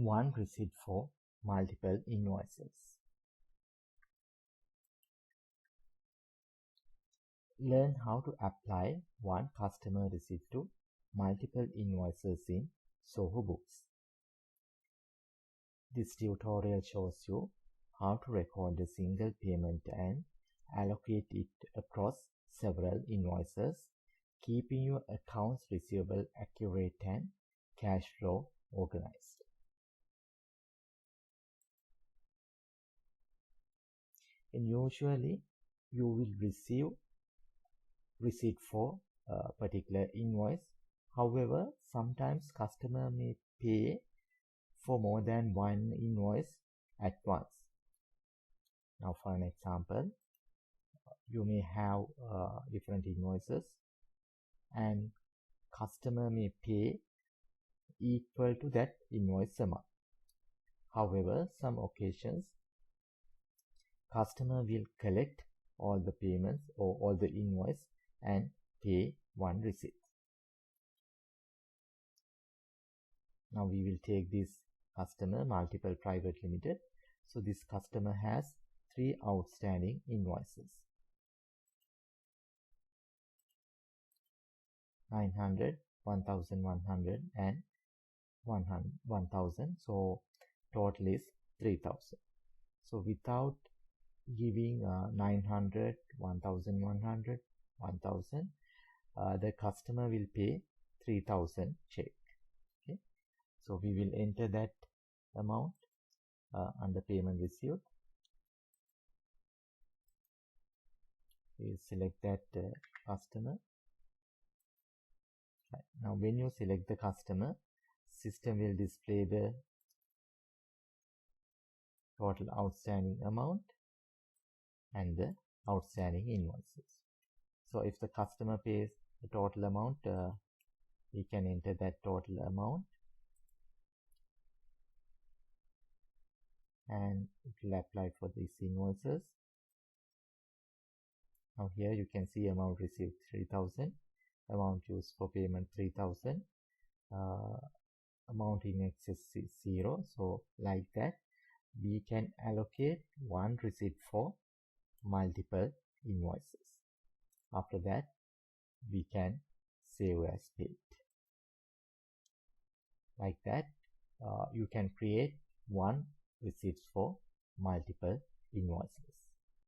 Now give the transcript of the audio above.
one receipt for multiple invoices. Learn how to apply one customer receipt to multiple invoices in Zoho Books. This tutorial shows you how to record a single payment and allocate it across several invoices, keeping your accounts receivable accurate and cash flow organized. And usually you will receive receipt for a particular invoice. However, sometimes customer may pay for more than one invoice at once. Now, for an example, you may have different invoices and customer may pay equal to that invoice amount. However, some occasions customer will collect all the payments or all the invoice and pay one receipt. Now we will take this customer Multiple Private Limited. So this customer has 3 outstanding invoices, 900, 1100 and 1000. So total is 3000. So without giving 900, 1100, 1000, the customer will pay 3000 check. Okay, so we will enter that amount under payment received. We will select that customer. Right. Now when you select the customer, system will display the total outstanding amount and the outstanding invoices. So if the customer pays the total amount, we can enter that total amount and it will apply for these invoices. Now here you can see amount received 3000, amount used for payment 3000, amount in excess is 0. So like that we can allocate one receipt for multiple invoices. After that we can save as paid. Like that you can create one receipt for multiple invoices.